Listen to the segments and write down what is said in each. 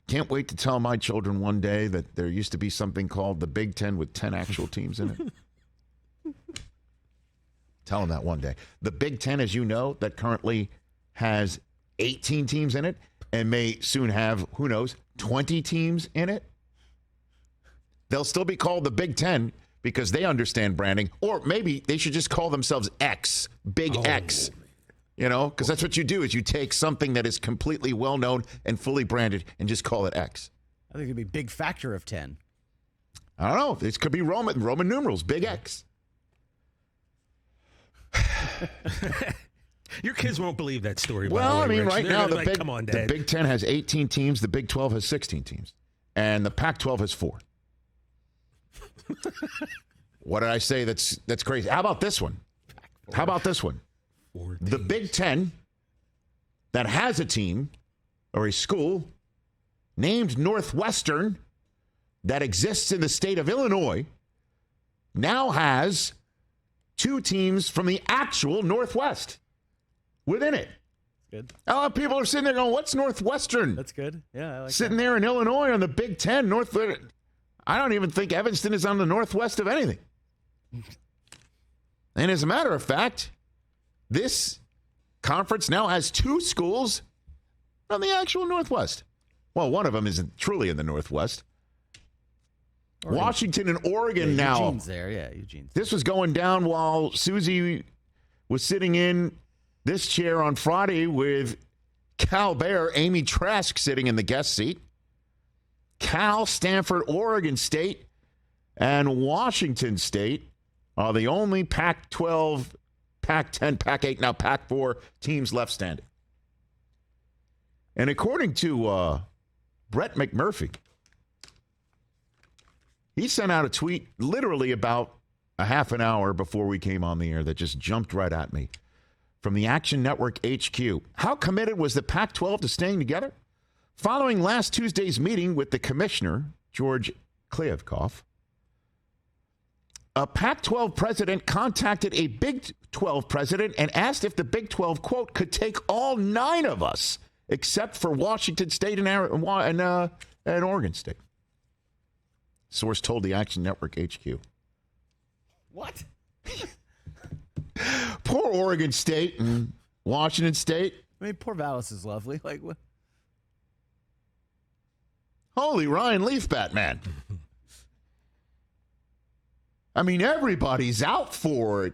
Can't wait to tell my children one day that there used to be something called the Big Ten with 10 actual teams in it. Tell them that one day. The Big Ten, as you know, that currently has 18 teams in it and may soon have, who knows, 20 teams in it. They'll still be called the Big Ten because they understand branding. Or maybe they should just call themselves X, Big X. You know, because that's what you do is you take something that is completely well-known and fully branded and just call it X. I think it'd be big factor of 10. I don't know. This could be Roman numerals, Big X. Your kids won't believe that story. Well, by the way, I mean, Rich. right They're now, like, come on, Dad. the Big Ten has 18 teams. The Big 12 has 16 teams. And the Pac-12 has 4. What did I say that's crazy? How about this one? How about this one? The Big Ten that has a team or a school named Northwestern that exists in the state of Illinois now has 2 teams from the actual Northwest within it. Good. A lot of people are sitting there going, what's Northwestern? That's good. Yeah, I like Sitting there in Illinois on the Big Ten. I don't even think Evanston is on the northwest of anything. And as a matter of fact, this conference now has 2 schools from the actual Northwest. Well, one of them isn't truly in the Northwest. Oregon. Washington and Oregon now. Eugene's there, yeah, Eugene's. This was going down while Susie was sitting in this chair on Friday with Cal Bear, Amy Trask sitting in the guest seat. Cal, Stanford, Oregon State, and Washington State are the only Pac-12, Pac-10, Pac-8, now Pac-4 teams left standing. And according to Brett McMurphy, he sent out a tweet literally about a half an hour before we came on the air that just jumped right at me from the Action Network HQ. How committed was the Pac-12 to staying together? Following last Tuesday's meeting with the commissioner, George Kliavkoff, a Pac-12 president contacted a Big 12 president and asked if the Big 12, quote, could take all 9 of us except for Washington State and Oregon State. Source told the Action Network HQ. What? Poor Oregon State and Washington State. I mean, poor Vallis is lovely. Like, what? Holy Ryan Leafbat, man. I mean, everybody's out for it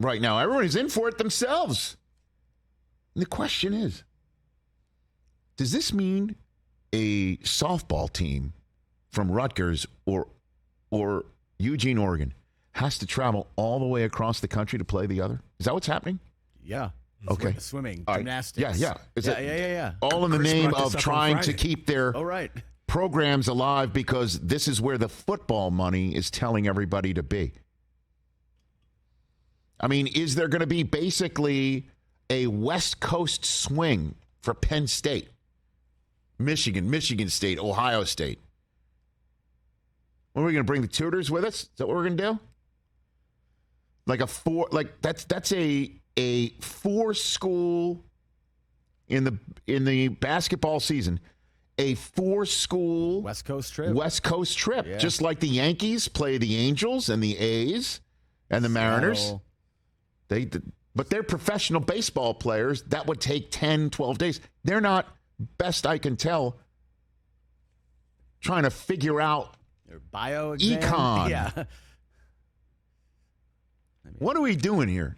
right now. Everybody's in for it themselves. And the question is, does this mean a softball team from Rutgers or Eugene, Oregon, has to travel all the way across the country to play the other? Is that what's happening? Yeah. Okay. Swimming, All right. gymnastics. Yeah. Yeah. All in the Chris name brought this of up trying on to Friday. keep their programs alive because this is where the football money is telling everybody to be. I mean, is there going to be basically a West Coast swing for Penn State, Michigan State, Ohio State? What are we going to bring the tutors with us? Is that what we're going to do? That's a 4-school in the basketball season. A 4-school West Coast trip. Yeah. Just like the Yankees play the Angels and the A's and the Mariners. But they're professional baseball players. That would take 10, 12 days. They're not, best I can tell, trying to figure out Their bio exam. econ. Yeah. What are we doing here?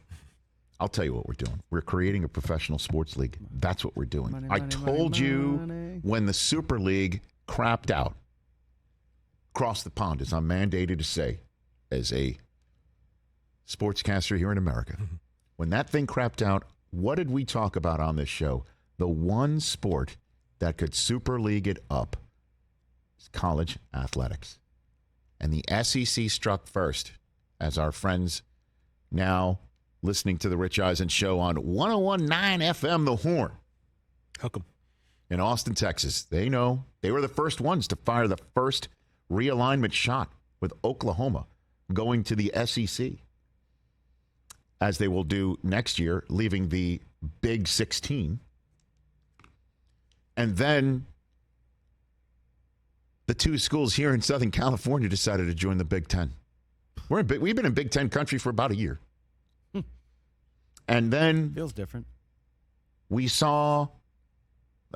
I'll tell you what we're doing. We're creating a professional sports league. That's what we're doing. I told you when the Super League crapped out, across the pond, as I'm mandated to say, as a sportscaster here in America, when that thing crapped out, what did we talk about on this show? The one sport that could Super League it up is college athletics. And the SEC struck first, as our friends now listening to the Rich Eisen Show on 101.9 FM, The Horn. Hook 'em. In Austin, Texas. They know. They were the first ones to fire the first realignment shot with Oklahoma going to the SEC, as they will do next year, leaving the Big 16. And then the two schools here in Southern California decided to join the Big Ten. We've been in Big Ten country for about a year. And then feels different. We saw,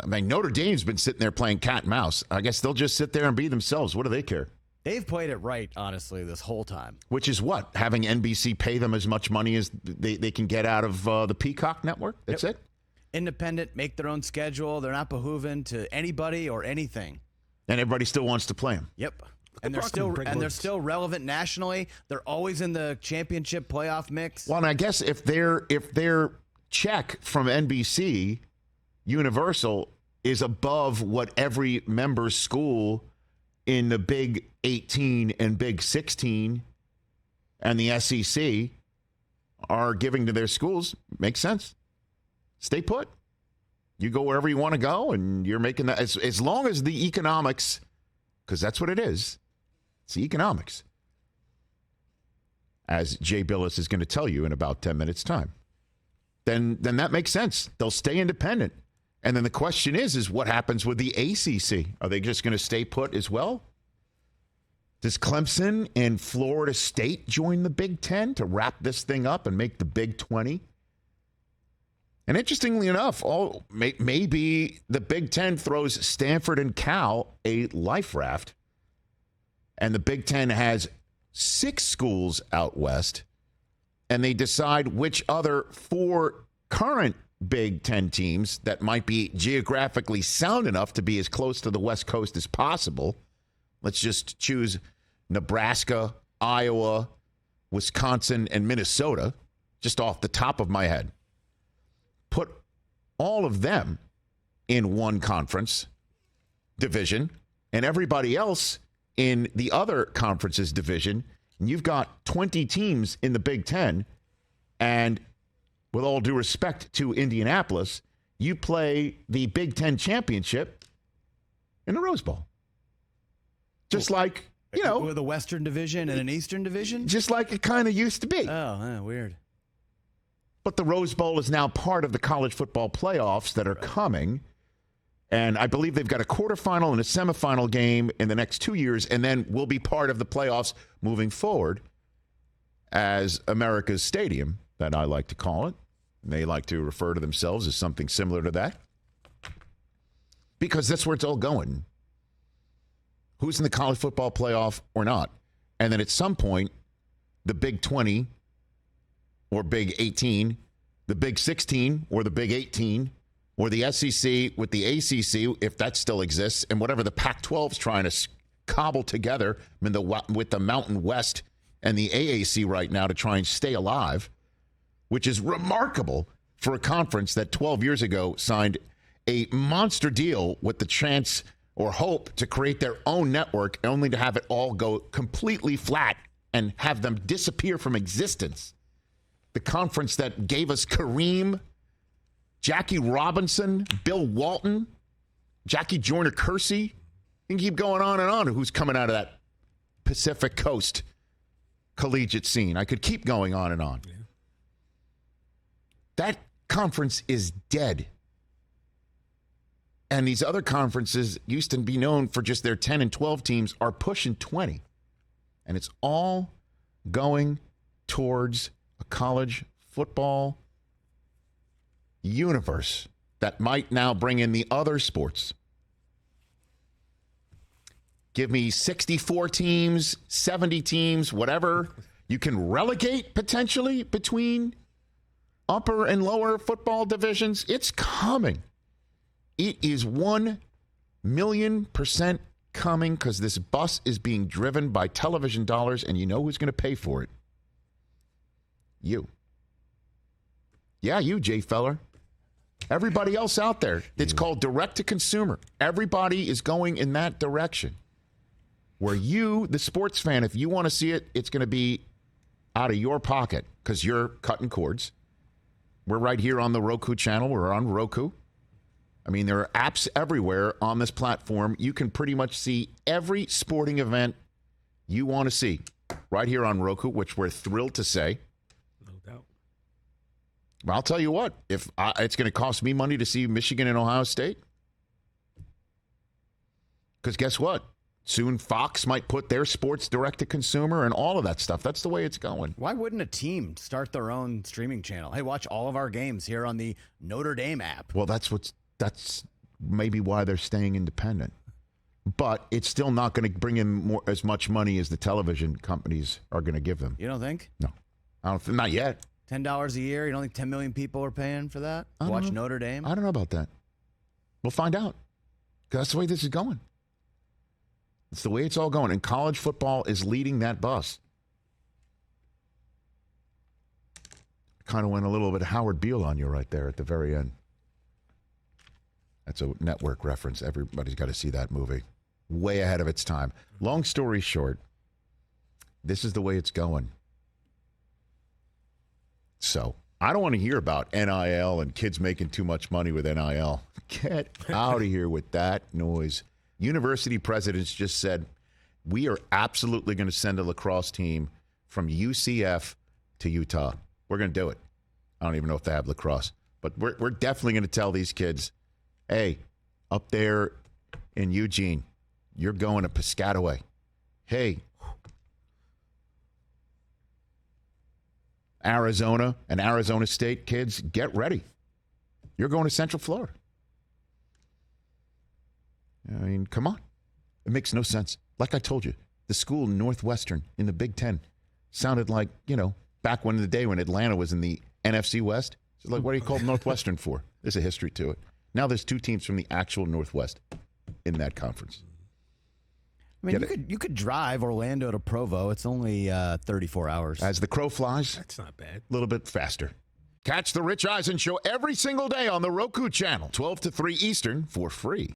Notre Dame's been sitting there playing cat and mouse. I guess they'll just sit there and be themselves. What do they care? They've played it right, honestly, this whole time. Which is what? Having NBC pay them as much money as they can get out of the Peacock network? That's it? Independent, make their own schedule. They're not behooving to anybody or anything. And everybody still wants to play them. Yep. And they're still relevant nationally. They're always in the championship playoff mix. Well, and I guess if their check from NBC Universal is above what every member school in the Big 18 and Big 16 and the SEC are giving to their schools, makes sense. Stay put. You go wherever you want to go, and you're making that as long as the economics, because that's what it is. It's the economics. As Jay Billis is going to tell you in about 10 minutes' time. Then that makes sense. They'll stay independent. And then the question is what happens with the ACC? Are they just going to stay put as well? Does Clemson and Florida State join the Big Ten to wrap this thing up and make the Big 20? And interestingly enough, maybe the Big Ten throws Stanford and Cal a life raft, and the Big Ten has 6 schools out west, and they decide which other 4 current Big Ten teams that might be geographically sound enough to be as close to the West Coast as possible. Let's just choose Nebraska, Iowa, Wisconsin, and Minnesota, just off the top of my head. Put all of them in one conference division and everybody else in the other conference's division. And you've got 20 teams in the Big Ten. And with all due respect to Indianapolis, you play the Big Ten championship in the Rose Bowl. Just like, with a Western division and an Eastern division? Just like it kind of used to be. Oh, weird. But the Rose Bowl is now part of the college football playoffs that are coming. And I believe they've got a quarterfinal and a semifinal game in the next 2 years, and then will be part of the playoffs moving forward as America's Stadium, that I like to call it. They like to refer to themselves as something similar to that. Because that's where it's all going. Who's in the college football playoff or not? And then at some point, the Big 20 or Big 18, the Big 16 or the Big 18, or the SEC with the ACC, if that still exists, and whatever the Pac-12 is trying to cobble together with the Mountain West and the AAC right now to try and stay alive, which is remarkable for a conference that 12 years ago signed a monster deal with the chance or hope to create their own network, only to have it all go completely flat and have them disappear from existence. The conference that gave us Kareem, Jackie Robinson, Bill Walton, Jackie Joyner-Kersee. You can keep going on who's coming out of that Pacific Coast collegiate scene. I could keep going on and on. Yeah. That conference is dead. And these other conferences used to be known for just their 10 and 12 teams are pushing 20. And it's all going towards a college football universe that might now bring in the other sports. Give me 64 teams, 70 teams, whatever. You can relegate potentially between upper and lower football divisions. It's coming. It is 1,000,000% coming because this bus is being driven by television dollars, and you know who's going to pay for it? You. Yeah, you, Jay Feller. Everybody else out there. It's called direct to consumer. Everybody is going in that direction. Where you, the sports fan, if you want to see it, it's going to be out of your pocket because you're cutting cords. We're right here on the Roku channel. We're on Roku. I mean, there are apps everywhere on this platform. You can pretty much see every sporting event you want to see right here on Roku, which we're thrilled to say. No doubt. I'll tell you what, if it's going to cost me money to see Michigan and Ohio State, because guess what? Soon Fox might put their sports direct to consumer and all of that stuff. That's the way it's going. Why wouldn't a team start their own streaming channel? Hey, watch all of our games here on the Notre Dame app. Well, that's maybe why they're staying independent. But it's still not going to bring in as much money as the television companies are going to give them. You don't think? No. Not yet. $10 a year? You don't think 10 million people are paying for that? Watch Notre Dame? I don't know about that. We'll find out. 'Cause that's the way this is going. It's the way it's all going. And college football is leading that bus. Kind of went a little bit Howard Beale on you right there at the very end. That's a network reference. Everybody's got to see that movie. Way ahead of its time. Long story short, this is the way it's going. So I don't want to hear about NIL and kids making too much money with NIL. Get out of here with that noise. University presidents just said, we are absolutely going to send a lacrosse team from UCF to Utah. We're going to do it. I don't even know if they have lacrosse. But we're definitely going to tell these kids, hey, up there in Eugene, you're going to Piscataway. Hey, Arizona and Arizona State kids, get ready. You're going to Central Florida. I mean, come on. It makes no sense. Like I told you, the school Northwestern in the Big Ten sounded like, back when in the day when Atlanta was in the NFC West. So like, what are you called Northwestern for? There's a history to it. Now there's two teams from the actual Northwest in that conference. I mean, you could drive Orlando to Provo. It's only 34 hours. As the crow flies. That's not bad. A little bit faster. Catch the Rich Eisen Show every single day on the Roku channel, 12 to 3 Eastern, for free.